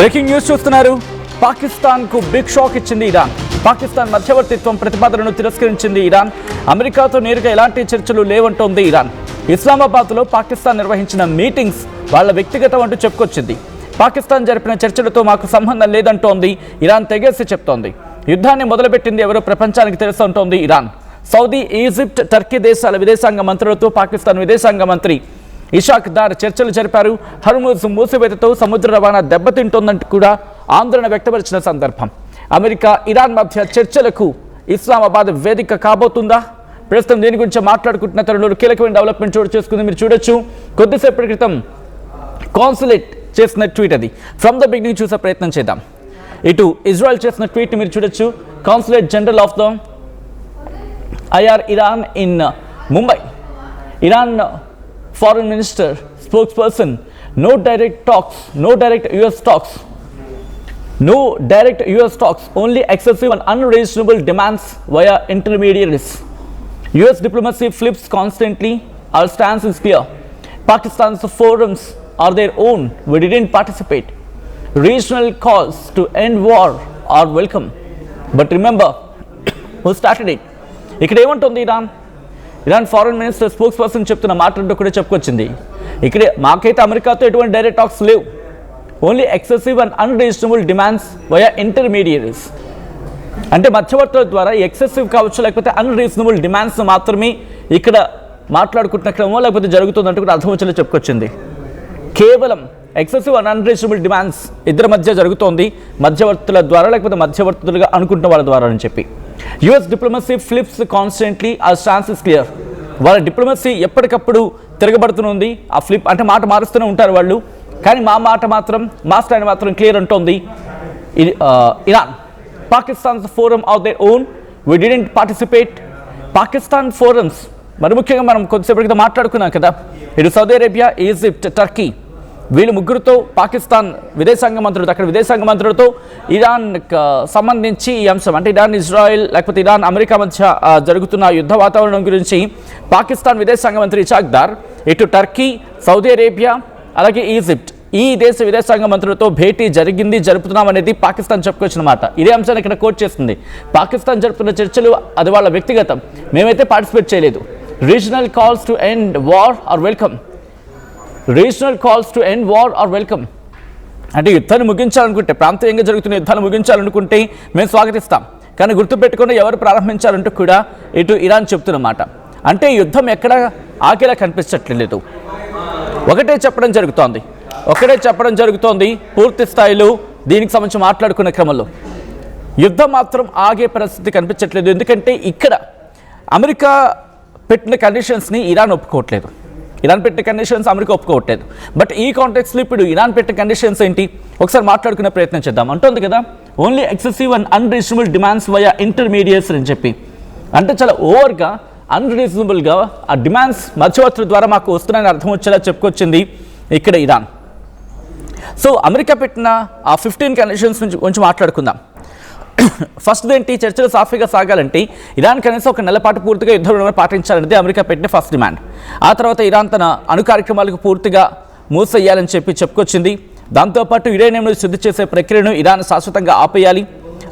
Breaking news చూస్తున్నారు. పాకిస్తాన్కు big shock ఇచ్చింది ఇరాన్. పాకిస్తాన్ మధ్యవర్తిత్వం ప్రతిపాదనను తిరస్కరించింది ఇరాన్. అమెరికాతో నేరుగా ఎలాంటి చర్చలు లేవంటోంది ఇరాన్. ఇస్లామాబాద్లో పాకిస్తాన్ నిర్వహించిన మీటింగ్స్ వాళ్ళ వ్యక్తిగతం అంటూ చెప్పుకొచ్చింది. పాకిస్తాన్ జరిపిన చర్చలతో మాకు సంబంధం లేదంటోంది ఇరాన్. తెగేసి చెప్తోంది. యుద్ధాన్ని మొదలుపెట్టింది ఎవరో ప్రపంచానికి తెలుస్తుంటోంది ఇరాన్. సౌదీ, ఈజిప్ట్, టర్కీ దేశాల విదేశాంగ మంత్రులతో పాకిస్తాన్ విదేశాంగ మంత్రి ఇషాక్ దార్ చర్చలు జరిపారు. హర్ముజ్ మూసివేతతో సముద్ర రవాణా దెబ్బతింటోందంటూ కూడా ఆందోళన వ్యక్తపరిచిన సందర్భం. అమెరికా, ఇరాన్ మధ్య చర్చలకు ఇస్లామాబాద్ వేదిక కాబోతుందా? ప్రస్తుతం దీని గురించి మాట్లాడుకుంటున్న తరుణంలో కీలకమైన డెవలప్మెంట్ చోటు చేసుకుంది. మీరు చూడొచ్చు, కొద్దిసేపటి క్రితం కాన్సులేట్ చేసిన ట్వీట్ అది. ఫ్రమ్ ద బిగినింగ్ చూసే ప్రయత్నం చేద్దాం. ఇటు ఇజ్రాయెల్ చేసిన ట్వీట్ మీరు చూడొచ్చు. Consulate general of the IR Iran in Mumbai. Iran Foreign Minister spokesperson, no direct US talks, only excessive and unreasonable demands via intermediaries. US diplomacy flips constantly, our stance is clear. Pakistan's forums are their own, we didn't participate. Regional calls to end war are welcome, but remember who started it. ఇక్కడ ఏమంటుంది Iran foreign minister spokes person చెప్తున్న మాటలతో కూడా చెప్పుకొచ్చింది. ఇక్కడే మాకైతే అమెరికాతో ఎటువంటి డైరెక్ట్ టాక్స్ లేవు. Only excessive and unreasonable demands via intermediaries. అంటే మధ్యవర్తుల ద్వారా ఎక్సెసివ్ కావచ్చు, లేకపోతే అన్రీజనబుల్ డిమాండ్స్ మాత్రమే ఇక్కడ మాట్లాడుకుంటున్న క్రమం లేకపోతే జరుగుతుందంటూ కూడా అర్థం వచ్చేలా చెప్పుకొచ్చింది. కేవలం ఎక్సెసివ్ అండ్ అన్రీజనబుల్ డిమాండ్స్ ఇద్దరి మధ్య జరుగుతోంది, మధ్యవర్తుల ద్వారా లేకపోతే మధ్యవర్తులుగా అనుకుంటున్న వాళ్ళ ద్వారా అని చెప్పి. యుఎస్ డిప్లొమసీ ఫ్లిప్స్ కాన్స్టెంట్లీ, ఆ స్టాన్స్ ఇస్ క్లియర్. వాళ్ళ డిప్లొమసీ ఎప్పటికప్పుడు తిరగబడుతుంది. ఆ ఫ్లిప్ అంటే మాట మారుస్తూనే ఉంటారు వాళ్ళు, కానీ మా స్టాండ్ మాత్రం క్లియర్ అంటోంది Iran. Pakistan's forum of their own, we didn't participate. Pakistan forums మరి ముఖ్యంగా మనం కొద్దిసేపటికి మాట్లాడుకున్నాం కదా. ఇటు సౌదీ అరేబియా, ఈజిప్ట్, టర్కీ వీళ్ళు ముగ్గురుతో పాకిస్తాన్ విదేశాంగ మంత్రులతో, అక్కడ విదేశాంగ మంత్రులతో ఇరాన్ సంబంధించి ఈ అంశం అంటే ఇరాన్ ఇజ్రాయెల్ లేకపోతే ఇరాన్ అమెరికా మధ్య జరుగుతున్న యుద్ధ వాతావరణం గురించి పాకిస్తాన్ విదేశాంగ మంత్రి ఇషాక్ దార్ ఇటు టర్కీ, సౌదీ అరేబియా అలాగే ఈజిప్ట్ ఈ దేశ విదేశాంగ మంత్రులతో భేటీ జరుపుతున్నాం అనేది పాకిస్తాన్ చెప్పుకొచ్చిన మాట. ఇదే అంశాన్ని ఇక్కడ కోట్ చేస్తుంది. పాకిస్తాన్ జరుపుతున్న చర్చలు అది వాళ్ళ వ్యక్తిగతం, మేమైతే పార్టిసిపేట్ చేయలేదు. Regional calls to end war are welcome. అంటే యుద్ధాన్ని ముగించాలనుకుంటే, ప్రాంతీయంగా జరుగుతున్న యుద్ధాన్ని ముగించాలనుకుంటే మేము స్వాగతిస్తాం, కానీ గుర్తుపెట్టుకుని ఎవరు ప్రారంభించాలంటూ కూడా ఇటు ఇరాన్ చెప్తున్నమాట. అంటే యుద్ధం ఎక్కడ ఆకేలా కనిపించట్లేదు. ఒకటే చెప్పడం జరుగుతోంది పూర్తి స్థాయిలో దీనికి సంబంధించి మాట్లాడుకున్న క్రమంలో. యుద్ధం మాత్రం ఆగే పరిస్థితి కనిపించట్లేదు. ఎందుకంటే ఇక్కడ అమెరికా పెట్టిన కండిషన్స్ని ఇరాన్ ఒప్పుకోవట్లేదు. అమెరికా ఒప్పుకోవట్లేదు. బట్ ఈ కాంటెక్స్లో ఇప్పుడు ఇరాన్ పెట్టిన కండిషన్స్ ఏంటి ఒకసారి మాట్లాడుకునే ప్రయత్నం చేద్దాం. అంటుంది కదా only excessive and unreasonable demands via intermediates అని చెప్పి. అంటే చాలా ఓవర్గా అన్రీజనబుల్గా ఆ డిమాండ్స్ మధ్యవర్తుల ద్వారా మాకు వస్తున్నాయని అర్థం వచ్చేలా చెప్పుకొచ్చింది ఇక్కడ ఇరాన్. సో అమెరికా పెట్టిన ఆ 15 కండిషన్స్ నుంచి మాట్లాడుకుందాం. ఫస్ట్ ఏంటి, చర్చలు సాఫీగా సాగాలంటే ఇరాన్ కనీసం ఒక నెల పాటు పూర్తిగా యుద్ధ విరమణ పాటించాలనేది అమెరికా పెట్టిన ఫస్ట్ డిమాండ్. ఆ తర్వాత ఇరాన్ తన అణు కార్యక్రమాలకు పూర్తిగా మూసేయాలని చెప్పుకొచ్చింది. దాంతోపాటు యురేనియంను శుద్ధి చేసే ప్రక్రియను ఇరాన్ శాశ్వతంగా ఆపేయాలి.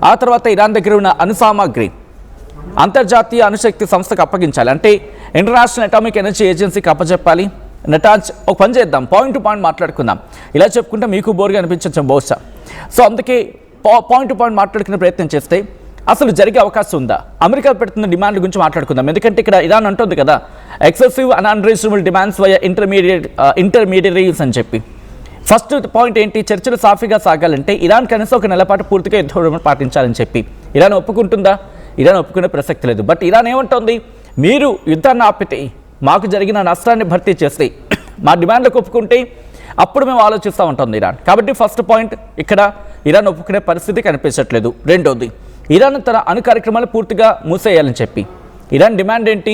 ఆ తర్వాత ఇరాన్ దగ్గర ఉన్న అణు సామాగ్రి అంతర్జాతీయ అణుశక్తి సంస్థకు అప్పగించాలి. అంటే ఇంటర్నేషనల్ అటామిక్ ఎనర్జీ ఏజెన్సీకి అప్పచెప్పాలి. నటాజ్ ఒక పని చేద్దాం, పాయింట్ టు పాయింట్ మాట్లాడుకుందాం. ఇలా చెప్పుకుంటే మీకు బోర్గా అనిపించవచ్చు బహుశా. సో అందుకే పాయింట్ టు పాయింట్ మాట్లాడుకునే ప్రయత్నం చేస్తే అసలు జరిగే అవకాశం ఉందా? అమెరికా పెడుతున్న డిమాండ్ గురించి మాట్లాడుకుందాం. ఎందుకంటే ఇక్కడ ఇరాన్ అంటుంది కదా excessive and unreasonable demands via intermediaries అని చెప్పి. ఫస్ట్ పాయింట్ ఏంటి, చర్చలు సాఫీగా సాగాలంటే ఇరాన్ కనీసం ఒక నెల పాటు పూర్తిగా యుద్ధ విరమణ పాటించాలని చెప్పి. ఇరాన్ ఒప్పుకుంటుందా? ఇరాన్ ఒప్పుకునే ప్రసక్తి లేదు. బట్ ఇరాన్ ఏమంటుంది, మీరు యుద్ధాన్ని ఆపితే, మాకు జరిగిన నష్టాన్ని భర్తీ చేస్తే, మా డిమాండ్లకు ఒప్పుకుంటే అప్పుడు మేము ఆలోచిస్తూ ఉంటుంది ఇరాన్. కాబట్టి ఫస్ట్ పాయింట్ ఇక్కడ ఇరాన్ ఒప్పుకునే పరిస్థితి కనిపించట్లేదు. రెండోది, ఇరాన్ తన అణు కార్యక్రమాలు పూర్తిగా మూసేయాలని చెప్పి. ఇరాన్ డిమాండ్ ఏంటి,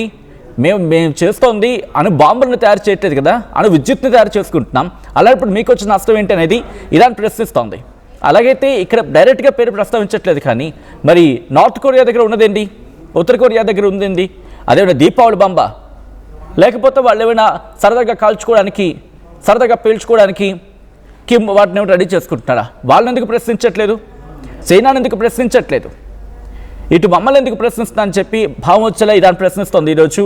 మేము చేస్తోంది అణు బాంబులను తయారు చేయట్లేదు కదా, అణు విద్యుత్ని తయారు చేసుకుంటున్నాం, అలా ఇప్పుడు మీకు వచ్చిన నష్టం ఏంటి అనేది ఇరాన్ ప్రశ్నిస్తోంది. అలాగైతే ఇక్కడ డైరెక్ట్గా పేరు ప్రస్తావించట్లేదు, కానీ మరి నార్త్ కొరియా దగ్గర ఉన్నదేంటి, ఉత్తర కొరియా దగ్గర ఉందేంటి, అదేమైనా దీపావళి బాంబా, లేకపోతే వాళ్ళు ఏమైనా సరదాగా కాల్చుకోవడానికి సరదాగా పేల్చుకోవడానికి కిమ్ వాటిని రెడీ చేసుకుంటున్నారా? వాళ్ళని ఎందుకు ప్రశ్నించట్లేదు? చైనాని ఎందుకు ప్రశ్నించట్లేదు? ఇటు మమ్మల్ని ఎందుకు ప్రశ్నిస్తుందని చెప్పి భావం వచ్చేలా ఇరాన్ ప్రశ్నిస్తోంది ఈరోజు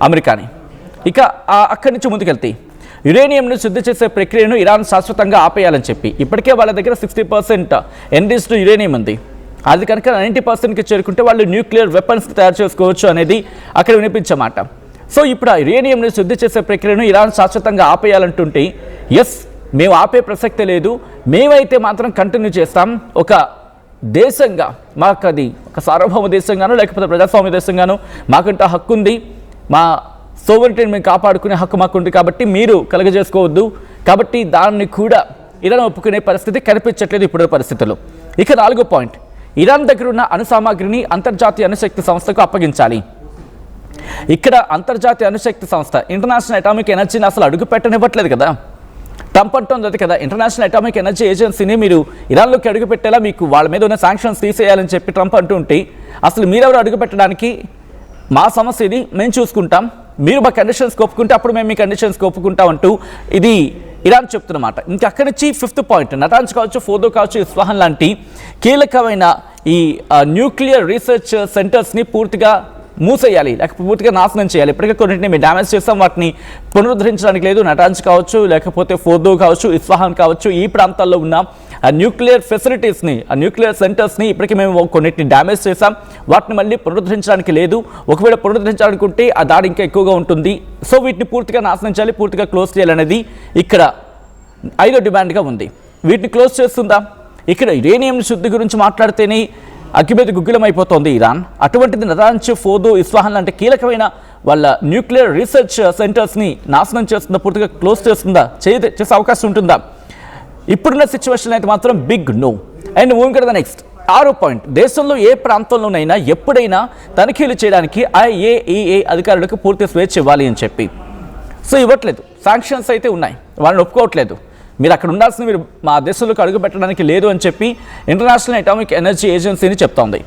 అమెరికాని. ఇక అక్కడి నుంచి ముందుకెళ్తే యురేనియంను శుద్ధి చేసే ప్రక్రియను ఇరాన్ శాశ్వతంగా ఆపేయాలని చెప్పి ఇప్పటికే వాళ్ళ దగ్గర 60% ఎన్రిచ్డ్ యురేనియం ఉంది. అది కనుక 90%కి చేరుకుంటే వాళ్ళు న్యూక్లియర్ వెపన్స్ తయారు చేసుకోవచ్చు అనేది అక్కడ వినిపించమాట. సో ఇప్పుడు ఆ యురేనియంను శుద్ధి చేసే ప్రక్రియను ఇరాన్ శాశ్వతంగా ఆపేయాలంటుంటే ఎస్, మేము ఆపే ప్రసక్తే లేదు, మేమైతే మాత్రం కంటిన్యూ చేస్తాం. ఒక దేశంగా మాకు అది ఒక సార్వభౌమ దేశంగానో లేకపోతే ప్రజాస్వామ్య దేశంగానో మాకంటే హక్కు ఉంది, మా సోవరిటీని మేము కాపాడుకునే హక్కు మాకుంది, కాబట్టి మీరు కలగజేసుకోవద్దు. కాబట్టి దాన్ని కూడా ఇరాన్ ఒప్పుకునే పరిస్థితి కనిపించట్లేదు ఇప్పుడు పరిస్థితుల్లో. ఇక 4వ పాయింట్, ఇరాన్ దగ్గర ఉన్న అణు సామాగ్రిని అంతర్జాతీయ అణుశక్తి సంస్థకు అప్పగించాలి. ఇక్కడ అంతర్జాతీయ అణుశక్తి సంస్థ ఇంటర్నేషనల్ అటామిక్ ఎనర్జీని అసలు అడుగు పెట్టనివ్వట్లేదు కదా. ట్రంప్ అంటుంది కదా, ఇంటర్నేషనల్ అటామిక్ ఎనర్జీ ఏజెన్సీని మీరు ఇరాన్లోకి అడుగు పెట్టేలా మీకు వాళ్ళ మీద ఉన్న శాంక్షన్స్ తీసేయాలని చెప్పి ట్రంప్ అంటుంటే అసలు మీరెవరు అడుగు పెట్టడానికి? మా సమస్య ఇది, మేము చూసుకుంటాం, మీరు మా కండిషన్స్కి ఒప్పుకుంటే అప్పుడు మేము మీ కండిషన్స్కి ఒప్పుకుంటాం అంటూ ఇది ఇరాన్ చెప్తున్నమాట. ఇంకా అక్కడి నుంచి 5th పాయింట్, నటాన్స్ కావచ్చు, ఫోర్దో కావచ్చు, ఇస్ఫహాన్ లాంటి కీలకమైన ఈ న్యూక్లియర్ రీసెర్చ్ సెంటర్స్ని పూర్తిగా మూసేయాలి, లేకపోతే పూర్తిగా నాశనం చేయాలి. ఇప్పటికే కొన్నింటిని మేము డ్యామేజ్ చేస్తాం, వాటిని పునరుద్ధరించడానికి లేదు. నటాన్స్ కావచ్చు, లేకపోతే ఫోర్దో కావచ్చు, ఇస్ఫహాన్ కావచ్చు, ఈ ప్రాంతాల్లో ఉన్న న్యూక్లియర్ ఫెసిలిటీస్ని, న్యూక్లియర్ సెంటర్స్ని ఇప్పటికీ మేము కొన్నిటిని డ్యామేజ్ చేసాం, వాటిని మళ్ళీ పునరుద్ధరించడానికి లేదు. ఒకవేళ పునరుద్ధరించాలనుకుంటే ఆ దాడి ఇంకా ఎక్కువగా ఉంటుంది. సో వీటిని పూర్తిగా నాశనం చేయాలి, పూర్తిగా క్లోజ్ చేయాలనేది ఇక్కడ 5వ డిమాండ్గా ఉంది. వీటిని క్లోజ్ చేస్తుందా? ఇక్కడ యురేనియం శుద్ధి గురించి మాట్లాడితేనే అగ్గిమీద గుగ్గిలం అయిపోతుంది ఇరాన్. అటువంటిది నటాన్స్, ఫోర్దో, ఇస్ఫహాన్ లాంటి కీలకమైన వాళ్ళ న్యూక్లియర్ రీసెర్చ్ సెంటర్స్ని నాశనం చేస్తుందా, పూర్తిగా క్లోజ్ చేస్తుందా, చేసే అవకాశం ఉంటుందా? ఇప్పుడున్న సిచ్యువేషన్ అయితే మాత్రం big no. And moving to the next 6వ పాయింట్, దేశంలో ఏ ప్రాంతంలోనైనా ఎప్పుడైనా తనిఖీలు చేయడానికి IAEA అధికారులకు పూర్తి స్వేచ్ఛ ఇవ్వాలి అని చెప్పి. సో ఇవ్వట్లేదు, శాంక్షన్స్ అయితే ఉన్నాయి, వాళ్ళని ఒప్పుకోవట్లేదు. మీరు అక్కడ ఉండాల్సింది, మీరు మా దేశంలోకి అడుగు పెట్టడానికి లేదు అని చెప్పి ఇంటర్నేషనల్ అటామిక్ ఎనర్జీ ఏజెన్సీని చెప్తోంది.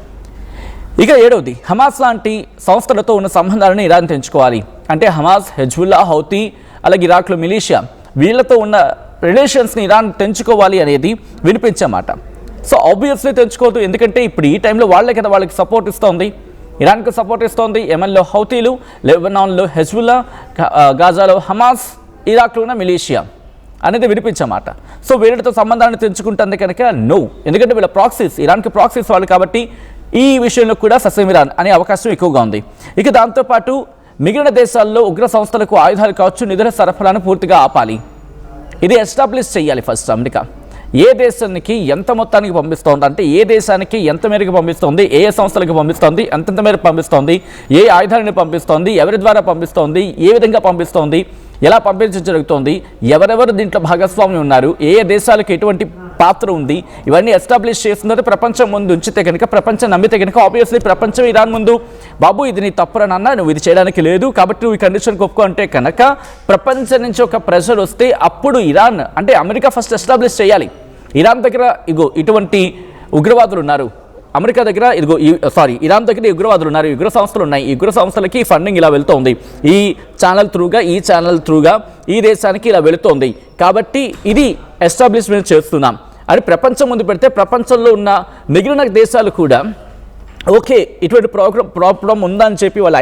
ఇక 7వది, హమాస్ లాంటి సంస్థలతో ఉన్న సంబంధాలను ఇరాన్ తెంచుకోవాలి. అంటే హమాస్, హెజ్బుల్లా, హౌతీ, అలాగే ఇరాక్లో మిలీషియా, వీళ్ళతో ఉన్న రిలేషన్స్ని ఇరాన్ తెంచుకోవాలి అనేది వినిపించమాట. సో ఆబ్వియస్లీ తెంచుకోవద్దు, ఎందుకంటే ఇప్పుడు ఈ టైంలో వాళ్ళే కదా వాళ్ళకి సపోర్ట్ ఇస్తోంది, ఇరాన్కు సపోర్ట్ ఇస్తోంది. యెమెన్లో హౌతీలు, లెబనాన్లో హెజ్బుల్లా, గాజాలో హమాస్, ఇరాక్లో ఉన్న మిలీషియా అనేది వినిపించమాట. సో వీళ్ళతో సంబంధాన్ని తెంచుకుంటుంది కనుక నో, ఎందుకంటే వీళ్ళ ప్రాక్సీస్, ఇరాన్కి ప్రాక్సీస్ వాళ్ళు కాబట్టి ఈ విషయంలో కూడా ససేమిరాన్ అనే అవకాశం ఎక్కువగా ఉంది. ఇక దాంతోపాటు మిగిలిన దేశాల్లో ఉగ్ర సంస్థలకు ఆయుధాలు కావచ్చు, నిధుల సరఫరాను పూర్తిగా ఆపాలి. ఇది ఎస్టాబ్లిష్ చేయాలి ఫస్ట్ అమెరికా. ఏ దేశానికి ఎంత మొత్తానికి పంపిస్తోంది, అంటే ఏ దేశానికి ఎంత మేరకు పంపిస్తోంది, ఏ సంస్థలకు పంపిస్తోంది, ఎంతెంత మేరకు పంపిస్తోంది, ఏ ఆయుధాలను పంపిస్తోంది, ఎవరి ద్వారా పంపిస్తోంది, ఏ విధంగా పంపిస్తోంది, ఎలా పంపించడం జరుగుతోంది, ఎవరెవరు దీంట్లో భాగస్వామ్యం ఉన్నారు, ఏ దేశాలకు ఎటువంటి పాత్ర ఉంది, ఇవన్నీ ఎస్టాబ్లిష్ చేస్తున్నది ప్రపంచం ముందు ఉంచితే కనుక, ప్రపంచం నమ్మితే కనుక ఆబ్వియస్లీ ప్రపంచం ఇరాన్ ముందు బాబు ఇది నీ తప్పురా నాన్న, నువ్వు ఇది చేయడానికి లేదు కాబట్టి నువ్వు ఈ కండిషన్కి ఒప్పుకో అంటే కనుక ప్రపంచం నుంచి ఒక ప్రెషర్ వస్తే అప్పుడు ఇరాన్ అంటే అమెరికా ఫస్ట్ ఎస్టాబ్లిష్ చేయాలి. ఇరాన్ దగ్గర ఇగో ఇటువంటి ఉగ్రవాదులు ఉన్నారు, అమెరికా దగ్గర ఇదిగో ఇరాన్ దగ్గర ఉగ్రవాదులు ఉన్నారు, ఉగ్ర సంస్థలు ఉన్నాయి, ఈ ఉగ్ర సంస్థలకి ఫండింగ్ ఇలా వెళ్తోంది, ఈ ఛానల్ త్రూగా ఈ దేశానికి ఇలా వెళుతోంది, కాబట్టి ఇది ఎస్టాబ్లిష్మెంట్ చేస్తున్నాం అని ప్రపంచం ముందు పెడితే ప్రపంచంలో ఉన్న మిగిలిన దేశాలు కూడా ఓకే ఇటువంటి ప్రాబ్లం ఉందా అని చెప్పి వాళ్ళు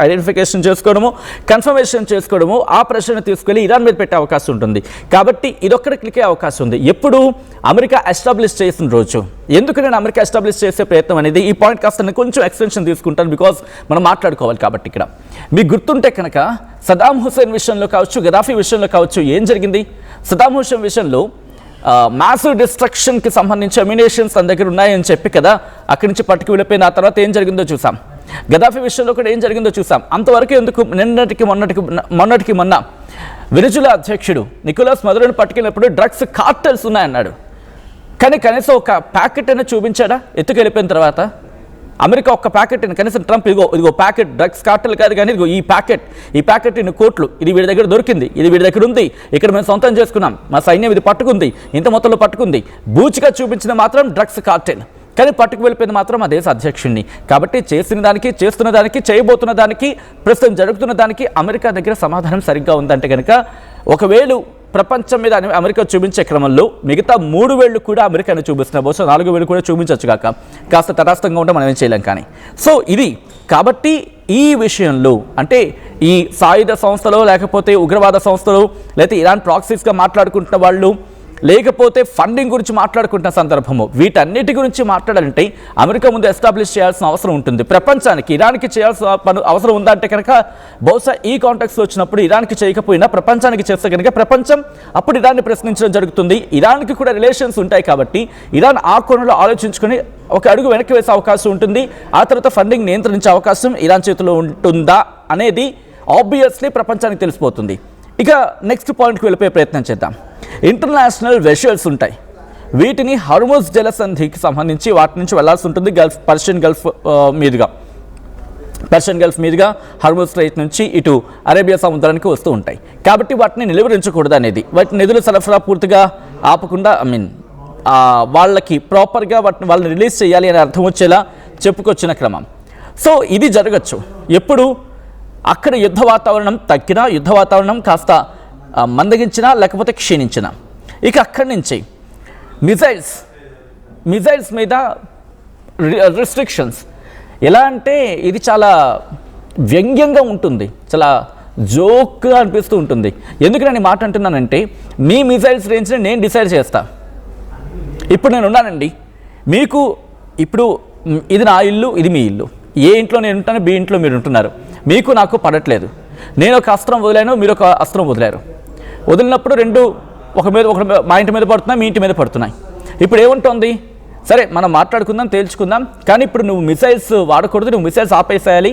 ఐడెంటిఫికేషన్ చేసుకోవడము, కన్ఫర్మేషన్ చేసుకోవడము, ఆ ప్రశ్నను తీసుకెళ్ళి ఇరాన్ మీద పెట్టే అవకాశం ఉంటుంది. కాబట్టి ఇదొక్కటి క్లిక్ అయ్యే అవకాశం ఉంది ఎప్పుడు అమెరికా ఎస్టాబ్లిష్ చేసిన రోజు. ఎందుకు నేను అమెరికా ఎస్టాబ్లిష్ చేసే ప్రయత్నం అనేది ఈ పాయింట్ కాస్త నేను కొంచెం ఎక్స్టెన్షన్ తీసుకుంటాను, బికాజ్ మనం మాట్లాడుకోవాలి కాబట్టి. ఇక్కడ మీకు గుర్తుంటే కనుక సదాం హుసేన్ విషయంలో కావచ్చు, గదాఫీ విషయంలో కావచ్చు, ఏం జరిగింది? సదాం హుసేన్ విషయంలో మాసివ్ డిస్ట్రక్షన్కి సంబంధించి అమ్యునేషన్స్ తన దగ్గర ఉన్నాయని చెప్పి కదా అక్కడి నుంచి పట్టుకు వెళ్ళిపోయిన. ఆ తర్వాత ఏం జరిగిందో చూసాం. గదాఫీ విషయంలో కూడా ఏం జరిగిందో చూసాం. అంతవరకు ఎందుకు మొన్నటికి మొన్న వెనిజులా అధ్యక్షుడు నికోలస్ మదురోని పట్టుకెళ్ళినప్పుడు డ్రగ్స్ కార్టెల్స్ ఉన్నాయన్నాడు, కానీ కనీసం ఒక ప్యాకెట్ అయినా చూపించాడా? ఎత్తుకెళ్ళిపోయిన తర్వాత అమెరికా ఒక్క ప్యాకెట్ కనీసం ట్రంప్ ఇదిగో ప్యాకెట్, డ్రగ్స్ కార్టెల్ కాదు కానీ ఇదిగో ఈ ప్యాకెట్ ఇన్ని కోట్లు, ఇది వీడి దగ్గర దొరికింది, ఇది వీడి దగ్గర ఉంది, ఇక్కడ మేము సొంతం చేసుకున్నాం, మా సైన్యం ఇది పట్టుకుంది, ఇంత మొత్తంలో పట్టుకుంది, బూచిగా చూపించిన మాత్రం డ్రగ్స్ కార్టెల్, కానీ పట్టుకు వెళ్ళిపోయింది మాత్రం ఆ దేశ అధ్యక్షుడిని. కాబట్టి చేసిన దానికి, చేస్తున్న దానికి, చేయబోతున్న దానికి, ప్రస్తుతం జరుగుతున్న దానికి అమెరికా దగ్గర సమాధానం సరిగ్గా ఉందంటే కనుక ఒకవేళ ప్రపంచం మీద అమెరికా చూపించే క్రమంలో మిగతా 3 వేళ్ళు కూడా అమెరికాని చూపిస్తున్నారు. బహుశా 4 వేళ్ళు కూడా చూపించవచ్చు కాక, కాస్త తటస్థంగా ఉంటే మనం ఏం చేయలేం. కానీ సో ఇది కాబట్టి ఈ విషయంలో అంటే ఈ సాయుధ సంస్థలో లేకపోతే ఉగ్రవాద సంస్థలు లేకపోతే ఇరాన్ ప్రాక్సీస్గా మాట్లాడుకుంటున్న వాళ్ళు లేకపోతే ఫండింగ్ గురించి మాట్లాడుకుంటున్న సందర్భము వీటన్నిటి గురించి మాట్లాడాలంటే అమెరికా ముందు ఎస్టాబ్లిష్ చేయాల్సిన అవసరం ఉంటుంది. ప్రపంచానికి ఇరాన్కి చేయాల్సిన అవసరం ఉందంటే కనుక బహుశా ఈ కాంటాక్ట్స్లో వచ్చినప్పుడు ఇరాన్కి చేయకపోయినా ప్రపంచానికి చేస్తే కనుక ప్రపంచం అప్పుడు ఇరాన్ని ప్రశ్నించడం జరుగుతుంది. ఇరాన్కి కూడా రిలేషన్స్ ఉంటాయి కాబట్టి ఇరాన్ ఆ కోణంలో ఆలోచించుకొని ఒక అడుగు వెనక్కి వేసే అవకాశం ఉంటుంది. ఆ తర్వాత ఫండింగ్ నియంత్రించే అవకాశం ఇరాన్ చేతిలో ఉంటుందా అనేది ఆబ్వియస్లీ ప్రపంచానికి తెలిసిపోతుంది. ఇక నెక్స్ట్ పాయింట్కి వెళ్ళిపోయే ప్రయత్నం చేద్దాం. ఇంటర్నేషనల్ వెషల్స్ ఉంటాయి, వీటిని హార్ముజ్ జలసంధికి సంబంధించి వాటి నుంచి వెళ్లాల్సి ఉంటుంది. పర్షియన్ గల్ఫ్ మీదుగా హార్ముజ్ స్ట్రైట్ నుంచి ఇటు అరేబియా సముద్రానికి వస్తూ ఉంటాయి. కాబట్టి వాటిని నిలువరించకూడదు అనేది, వాటి నిధుల సరఫరా పూర్తిగా ఆపకుండా వాళ్ళకి ప్రాపర్గా వాళ్ళని రిలీజ్ చేయాలి అనే అర్థం వచ్చేలా చెప్పుకొచ్చిన క్రమం. సో ఇది జరగచ్చు ఎప్పుడు అక్కడ యుద్ధ వాతావరణం తగ్గినా, యుద్ధ వాతావరణం కాస్త మందగించినా లేకపోతే క్షీణించినా. ఇక అక్కడి నుంచి మిజైల్స్ మీద రిస్ట్రిక్షన్స్ ఎలా అంటే ఇది చాలా వ్యంగ్యంగా ఉంటుంది, చాలా జోక్గా అనిపిస్తూ ఉంటుంది. ఎందుకు నేను మాట అంటున్నానంటే మీ మిజైల్స్ రేంజ్ని నేను డిసైడ్ చేస్తా. ఇప్పుడు నేను ఉన్నానండి, మీకు ఇప్పుడు ఇది నా ఇల్లు, ఇది మీ ఇల్లు. ఏ ఇంట్లో నేను ఉంటాను, బి ఇంట్లో మీరు ఉంటున్నారు. మీకు నాకు పడట్లేదు, నేను ఒక అస్త్రం వదిలాను, మీరు ఒక అస్త్రం వదిలినప్పుడు రెండు ఒక మా ఇంటి మీద పడుతున్నాయి, మీ ఇంటి మీద పడుతున్నాయి. ఇప్పుడు ఏముంటుంది, సరే మనం మాట్లాడుకుందాం, తేల్చుకుందాం, కానీ ఇప్పుడు నువ్వు మిసైల్స్ వాడకూడదు, నువ్వు మిసైల్స్ ఆపేసేయాలి.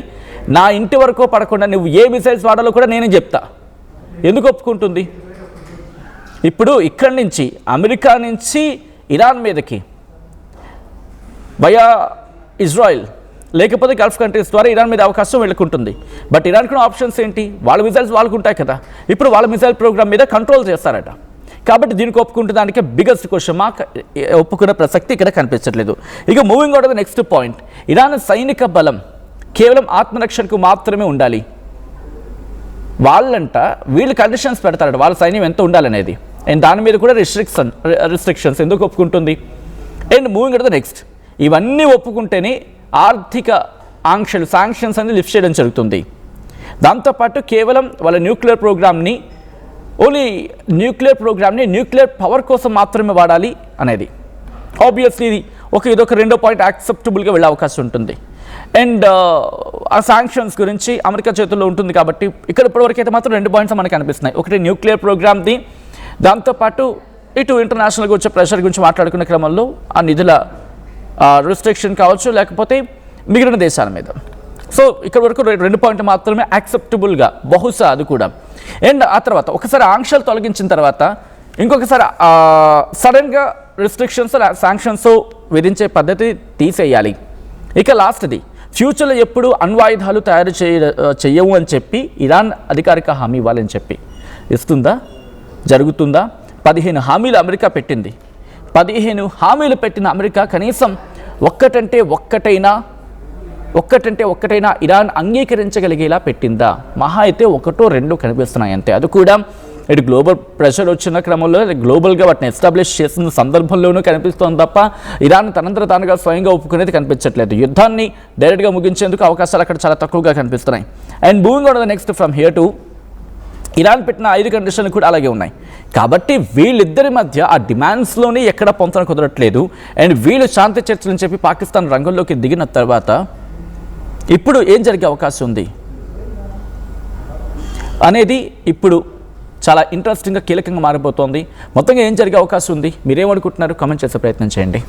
నా ఇంటి వరకు పడకుండా నువ్వు ఏ మిసైల్స్ వాడాలో కూడా నేనే చెప్తా. ఎందుకు ఒప్పుకుంటుంది? ఇప్పుడు ఇక్కడి నుంచి అమెరికా నుంచి ఇరాన్ మీదకి వయా ఇజ్రాయిల్ లేకపోతే గల్ఫ్ కంట్రీస్ ద్వారా ఇరాన్ మీద అవకాశం వెళ్ళుకుంటుంది. బట్ ఇరాన్కి ఆప్షన్స్ ఏంటి? వాళ్ళ మిసైల్స్ వాళ్ళకు ఉంటాయి కదా. ఇప్పుడు వాళ్ళ మిసైల్ ప్రోగ్రామ్ మీద కంట్రోల్ చేస్తారట. కాబట్టి దీనికి ఒప్పుకుంటే దానికి బిగ్గెస్ట్ క్వశ్చన్ మార్క్, ఒప్పుకునే ప్రసక్తి ఇక్కడ కనిపించట్లేదు. ఇక moving on to the next point, Iran సైనిక బలం కేవలం ఆత్మరక్షణకు మాత్రమే ఉండాలి. వీళ్ళు కండిషన్స్ పెడతారట వాళ్ళ సైన్యం ఎంత ఉండాలనేది. అండ్ దాని మీద కూడా రిస్ట్రిక్షన్స్ ఎందుకు ఒప్పుకుంటుంది? And moving on to the next, ఇవన్నీ ఒప్పుకుంటేనే ఆర్థిక ఆంక్షలు, శాంక్షన్స్ అనేది లిఫ్ట్ చేయడం జరుగుతుంది. దాంతోపాటు కేవలం వాళ్ళ న్యూక్లియర్ ప్రోగ్రామ్ని న్యూక్లియర్ పవర్ కోసం మాత్రమే వాడాలి అనేది ఆబ్వియస్లీ ఇదొక రెండో పాయింట్ యాక్సెప్టబుల్గా వెళ్ళే అవకాశం ఉంటుంది. అండ్ ఆ శాంక్షన్స్ గురించి అమెరికా చేతుల్లో ఉంటుంది కాబట్టి ఇక్కడ ఇప్పటివరకు అయితే మాత్రం 2 పాయింట్స్ మనకు అనిపిస్తున్నాయి. ఒకటి న్యూక్లియర్ ప్రోగ్రామ్ది, దాంతోపాటు ఇటు ఇంటర్నేషనల్గా వచ్చే ప్రెషర్ గురించి మాట్లాడుకునే క్రమంలో ఆ నిధుల రిస్ట్రిక్షన్ కావచ్చు, లేకపోతే మిగిలిన దేశాల మీద. సో ఇక్కడ వరకు 2 పాయింట్లు మాత్రమే యాక్సెప్టబుల్గా, బహుశా అది కూడా. అండ్ ఆ తర్వాత ఒకసారి ఆంక్షలు తొలగించిన తర్వాత ఇంకొకసారి సడన్గా రిస్ట్రిక్షన్స్, శాంక్షన్స్ విధించే పద్ధతి తీసేయాలి. ఇక లాస్ట్ది, ఫ్యూచర్లో ఎప్పుడు అణ్వాయుధాలు తయారు చేయవు అని చెప్పి ఇరాన్ అధికారిక హామీ ఇవ్వాలని చెప్పి ఇస్తుందా? జరుగుతుందా? 15 హామీలు అమెరికా పెట్టింది. 15 హామీలు పెట్టిన అమెరికా కనీసం ఒక్కటైనా ఇరాన్ అంగీకరించగలిగేలా పెట్టిందా? మహా అయితే 1-2 కనిపిస్తున్నాయి అంతే. అది కూడా ఇటు గ్లోబల్ ప్రెషర్ వచ్చిన క్రమంలో గ్లోబల్గా వాటిని ఎస్టాబ్లిష్ చేసిన సందర్భంలోనూ కనిపిస్తోంది తప్ప ఇరాన్ తనంతట తానుగా స్వయంగా ఒప్పుకునేది కనిపించట్లేదు. యుద్ధాన్ని డైరెక్ట్గా ముగించేందుకు అవకాశాలు అక్కడ చాలా తక్కువగా కనిపిస్తున్నాయి. And moving on the next, from here to Iran పెట్టిన 5 కండిషన్లు కూడా అలాగే ఉన్నాయి. కాబట్టి వీళ్ళిద్దరి మధ్య ఆ డిమాండ్స్లోనే ఎక్కడ పొంతన కుదరట్లేదు. అండ్ వీళ్ళు శాంతి చర్చలని చెప్పి పాకిస్తాన్ రంగంలోకి దిగిన తర్వాత ఇప్పుడు ఏం జరిగే అవకాశం ఉంది అనేది ఇప్పుడు చాలా ఇంట్రెస్టింగ్గా, కీలకంగా మారిపోతుంది. మొత్తంగా ఏం జరిగే అవకాశం ఉంది, మీరేమనుకుంటున్నారు? కామెంట్ చేసే ప్రయత్నం చేయండి.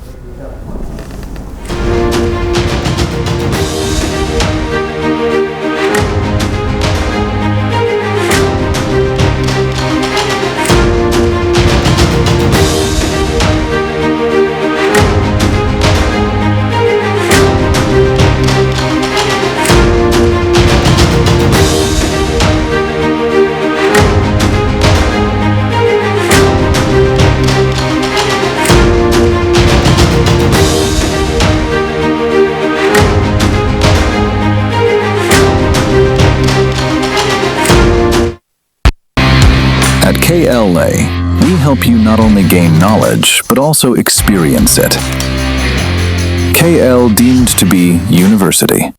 KLA, we help you not only gain knowledge, but also experience it. KL deemed to be university.